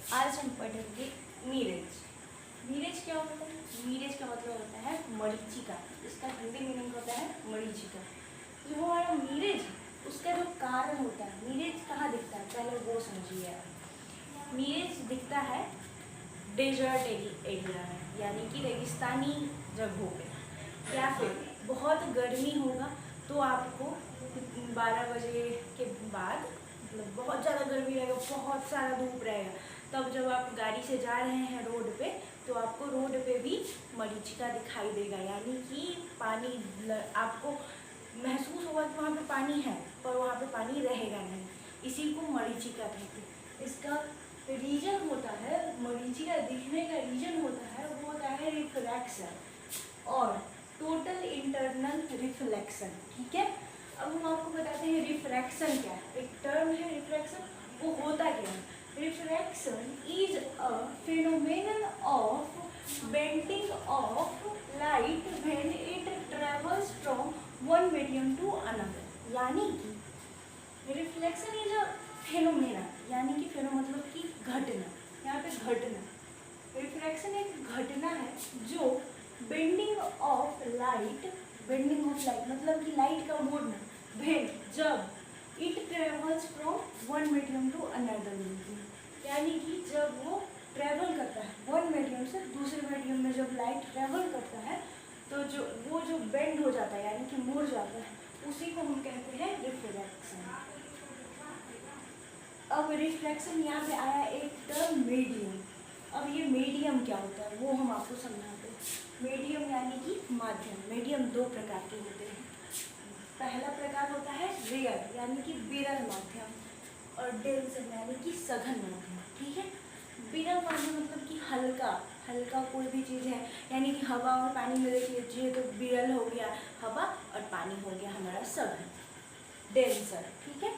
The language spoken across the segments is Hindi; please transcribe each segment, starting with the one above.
आज हम पढ़ेंगे मीरेज। मीरेज क्या होता है? मीरेज का मतलब होता है मरीचिका। इसका हिंदी मीनिंग होता है मरीचिका। जो हमारा मीरेज है उसका जो कारण होता है, मीरेज कहाँ दिखता है पहले वो समझिए आप। मीरेज दिखता है डेजर्ट एरिया में, यानी कि रेगिस्तानी जगहों पे, या फिर बहुत गर्मी होगा तो आपको 12 बजे के बाद, मतलब बहुत ज़्यादा गर्मी रहेगा, बहुत सारा धूप रहेगा, तब जब आप गाड़ी से जा रहे हैं रोड पे तो आपको रोड पे भी मरीचिका दिखाई देगा, यानी कि पानी आपको महसूस होगा कि वहाँ पे पानी है पर वहाँ पे पानी रहेगा नहीं। इसी को मरीचिका कहते हैं। इसका रीजन होता है, मरीचिका दिखने का रीजन होता है वो होता है रिफ्रैक्शन और टोटल इंटरनल रिफ्लेक्शन। ठीक है, अब हम आपको बताते हैं रिफ्रैक्शन क्या है। एक टर्म है रिफ्रैक्शन, वो होता क्या है? Refraction is a phenomenon of bending of light when it travels from one medium to another। यानी कि रिफ्लेक्शन इज अ फेनोमेना, यानी कि फेनो मतलब कि घटना, यहाँ पे घटना। रिफ्रैक्शन एक घटना है जो bending of light, bending of light मतलब कि लाइट का मोड़ना, भेद जब it travels from one medium to another medium, यानी कि जब वो ट्रेवल करता है वन मीडियम से दूसरे मीडियम में, जब लाइट ट्रेवल करता है तो जो बेंड हो जाता है यानी कि मुड़ जाता है, उसी को हम कहते हैं रिफ्रैक्शन। अब रिफ्लेक्शन यहाँ पे आया एक टर्म मीडियम। अब ये मीडियम क्या होता है वो हम आपको समझाते हैं। मीडियम यानी कि माध्यम। मीडियम दो प्रकार के होते हैं। पहला प्रकार होता है रेयर यानी कि विरल माध्यम, और डेंसर यानी कि सघन माध्यम। ठीक है, विरल माध्यम मतलब कि हल्का, हल्का कोई भी चीज़ है, यानी कि हवा और पानी में देखिए तो विरल हो गया हवा और पानी हो गया हमारा सघन, डेंसर। ठीक है,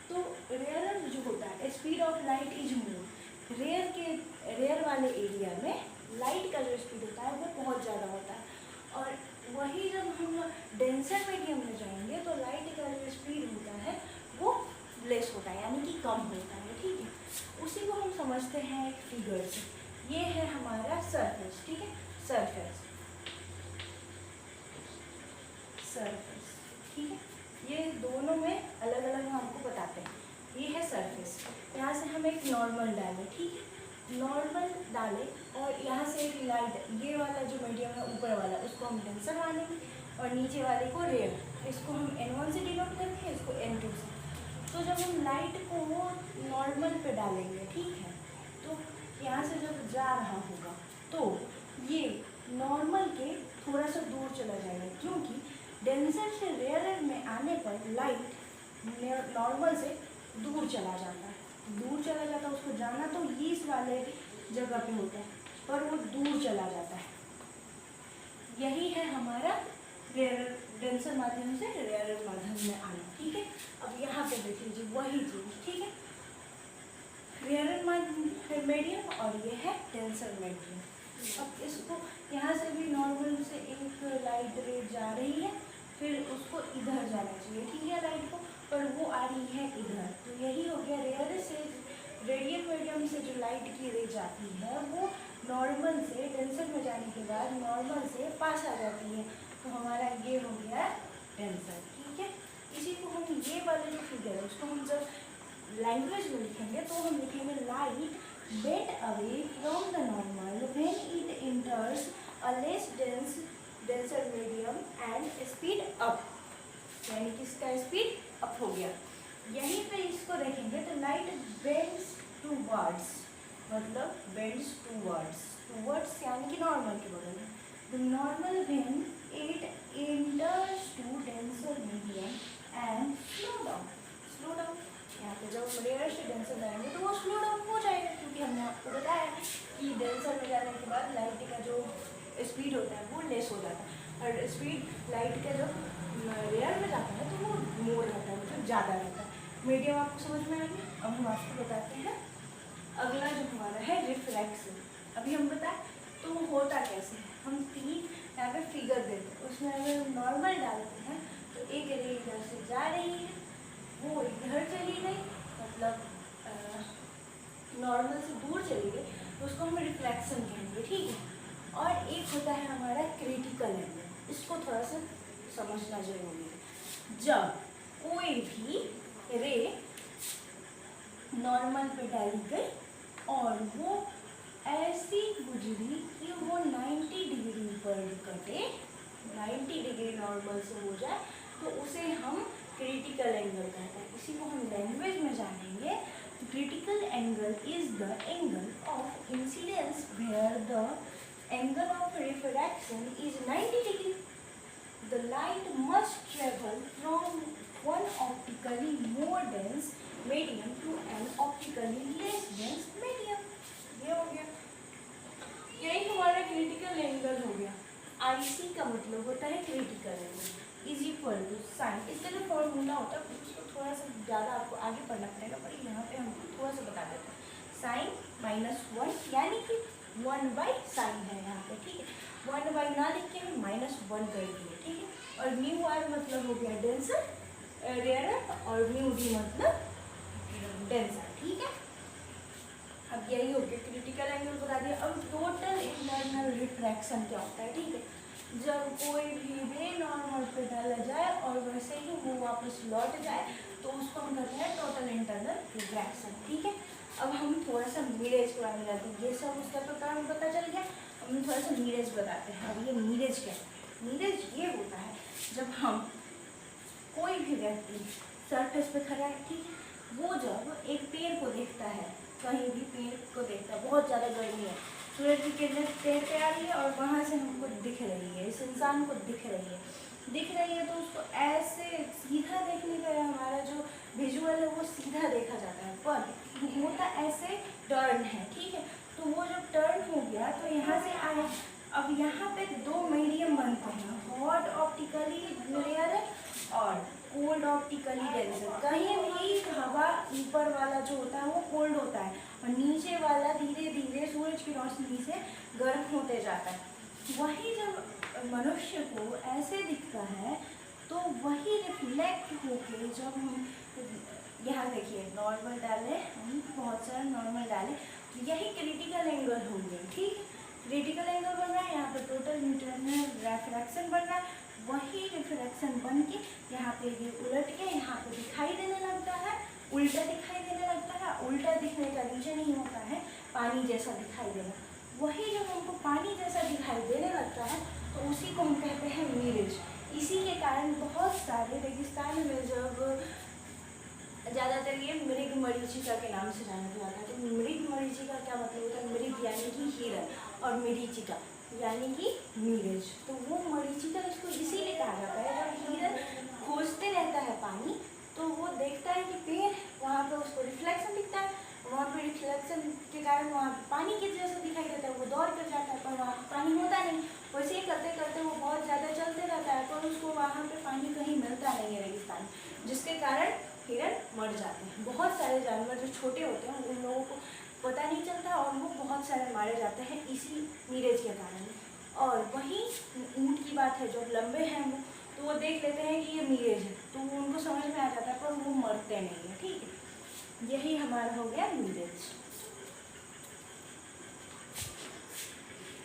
तो रेयर जो होता है speed of light is more. Rare वाले एरिया में लाइट का जो स्पीड होता है वो बहुत ज़्यादा होता है, और वही जब हम डेंसर मीडियम में जाएंगे तो लाइट का जो स्पीड होता है वो लेस होता है, यानी कि कम होता है। ठीक है, उसी को हम समझते हैं एक फिगर से। ये है हमारा सरफेस। ठीक है, सरफेस, सरफेस। ठीक है, ये दोनों में अलग अलग हम आपको बताते हैं। ये है सरफेस, यहाँ से हम एक नॉर्मल डालें। ठीक है, नॉर्मल डालें और यहाँ से एक लाइट, ये वाला जो मीडियम है ऊपर वाला उसको हम डेंसर मानेंगे और नीचे वाले को रेयर। इसको हम N1 से डिनोट करते हैं, इसको N2 से। तो जब हम लाइट को वो नॉर्मल पे डालेंगे, ठीक है, तो यहाँ से जब जा रहा होगा तो ये नॉर्मल के थोड़ा सा दूर चला जाएगा, क्योंकि डेंसर से रेयर में आने पर लाइट नॉर्मल से दूर चला जाता है। दूर चला जाता है, उसको जाना तो इस वाले जगह पे होता है पर वो दूर चला जाता है। यही है हमारा रेयर, डेंसर माध्यम से रेयर माध्यम में आना। ठीक है, अब यहाँ पे देख लीजिए वही चीज़। ठीक है, रेयर मीडियम और ये है डेंसर मीडियम। अब इसको यहाँ से भी नॉर्मल से एक लाइट रे जा रही है, फिर उसको इधर जाना चाहिए, ठीक है, लाइट को, पर वो आ रही है इधर। तो यही हो गया, रेयर से रेडियल मीडियम से जो लाइट की रे जाती है वो नॉर्मल से डेंसर में जाने के बाद नॉर्मल से पास आ जाती है, तो हमारा ये हो गया डेंसर। ठीक है, इसी को हम ये वाले जो फिगर है उसको हम जब लैंग्वेज में लिखेंगे तो हम लिखेंगे light bent away from the normal when it enters a less denser medium and speed up, यानी कि इसका स्पीड अप हो गया। यहीं पे इसको देखेंगे तो लाइट बेंड्स टूवर्ड्स, मतलब बेंड्स टूवर्ड्स यानी कि नॉर्मल के बगल में। The normal when it enters to denser medium and slow down. यहाँ पे जब रेयर से डेंसर जाएंगे तो वो स्लो डाउन हो जाएगा, क्योंकि हमने आपको बताया कि डेंसर में जाने के बाद लाइट का जो स्पीड होता है वो लेस हो जाता है, और स्पीड लाइट का जब रेयर में जाता है तो वो मोर रहता है, मतलब ज़्यादा रहता है। मीडियम आपको समझ में आ गया। अब हम आपको बताते हैं अगला जो हमारा है रिफ्रैक्शन। अभी हम बताएं तो वो होता कैसे है। हम तीन यहाँ पे फिगर देते हैं, उसमें अगर नॉर्मल डालते हैं तो एक रे इधर से जा रही है, वो इधर चली गई, मतलब नॉर्मल से दूर तो उसको हम रिफ्लेक्शन कहेंगे, ठीक है। और एक होता है हमारा क्रिटिकल एंगल, इसको थोड़ा सा समझना जरूरी है। जब कोई भी रे नॉर्मल पे डाली गई और वो ऐसी गुजरी कि वो 90 डिग्री पर कटे, 90 डिग्री नॉर्मल से हो जाए, तो उसे हम क्रिटिकल एंगल कहते हैं। इसी को हम लैंग्वेज में जानेंगे। Critical angle is the angle of incidence where the angle of refraction is 90 degree. The light must travel from one optically more dense medium to an optically less dense medium. ये हो गया, यही हमारा क्रिटिकल एंगल हो गया। IC का मतलब होता है critical angle is equal to sine. इसका जो फॉर्मूला होता है उसको थोड़ा सा ज़्यादा आपको आगे पढ़ना पड़ेगा, पर यहाँ पे हमको थोड़ा सा बता देते हैं। साइन -1 यानी कि 1/sin है यहाँ पे, ठीक है। 1/, ना लिख के हम -1 कर दिए, ठीक है। और म्यू आर मतलब हो गया डेंसर रेयर, और म्यू डी मतलब डेंसर, ठीक है। अब यही हो गया, क्रिटिकल एंगल बता दिया। अब टोटल इंटरनल रिफ्रैक्शन क्या होता है, ठीक है। जब कोई भी रे नॉर्मल पे डाला जाए और वैसे ही वो वापस लौट जाए तो उसको हम कहते हैं टोटल इंटरनल रिफ्रैक्शन, ठीक है। अब हम थोड़ा सा मिरेज के बारे में जाते हैं। ये सब उसका तो काम पता चल गया, हम थोड़ा सा मिरेज बताते हैं। अब ये मिरेज क्या है? मिरेज ये होता है जब हम कोई भी व्यक्ति सरफेस पे खड़ा है, ठीक है, वो जब एक पेड़ को देखता है, कहीं भी पेड़ को देखता है, बहुत ज़्यादा गर्मी है, सूरज की किरणें पेड़ पे आ रही है और वहाँ से हमको दिख रही है, इस इंसान को दिख रही है तो उसको ऐसे सीधा देखने का हमारा जो विजुअल है वो सीधा देखा जाता है, पर होता ऐसे टर्न है, ठीक है। तो वो जब टर्न हो गया तो यहाँ से आया, अब यहाँ पे दो मीडियम बनते हैं, हॉट ऑप्टिकली लेयर और कोल्ड ऑप्टिकली डेंसर। कहीं भी हवा ऊपर वाला जो होता है वो कोल्ड होता है और नीचे वाला धीरे धीरे सूरज की रोशनी से गर्म होते जाता है। वही जब मनुष्य को ऐसे दिखता है तो वही रिफ्लेक्ट होके, जब हम यहाँ देखिए नॉर्मल डाले, हम बहुत सारे नॉर्मल डाले, यही क्रिटिकल एंगल हो गया, ठीक है। क्रिटिकल एंगल बन रहा है, यहाँ पे टोटल इंटरनल रिफ्रैक्शन बन रहा है, वही रिफ्रैक्शन बन के यहाँ पे ये उलट के यहाँ पे दिखाई देने लगता है, उल्टा दिखाई देने लगता है। उल्टा दिखने का रीजन नहीं होता है पानी जैसा दिखाई देना, वही जब हमको पानी जैसा दिखाई देने लगता है तो उसी को हम कहते हैं मिरेज। इसी के कारण बहुत सारे रेगिस्तान में जब ज़्यादातर ये मृग मरीचिका के नाम से जाना जाता है, तो मृग मरीचिका क्या मतलब होता है? मृग यानी कि हिरन और मरीचिका यानी कि मिरेज। तो वो मरीचिका इसको इसीलिए कहा जाता है, जब हिरन खोजते रहता है पानी तो वो देखता है कि पेड़, वहाँ पे उसको रिफ्लेक्शन दिखता है, वहाँ पे रिफ्लेक्शन के कारण वहाँ पानी के जैसा दिखाई देता है, वो दौड़ कर जाता है पर वहाँ पानी होता नहीं। वैसे ही करते करते वो बहुत ज़्यादा चलते रहता है पर उसको वहाँ पे पानी कहीं मिलता नहीं है रेगिस्तान, जिसके कारण हिरन मर जाते हैं। बहुत सारे जानवर जो छोटे होते हैं उन लोगों को पता नहीं चलता और वो बहुत सारे मारे जाते हैं इसी मिरेज के कारण। और वहीं ऊँट की बात है, जो लंबे हैं वो, तो वो देख लेते हैं कि ये मिरेज है तो उनको समझ में आ जाता है पर वो मरते नहीं है, ठीक है। यही हमारा हो गया मिरेज।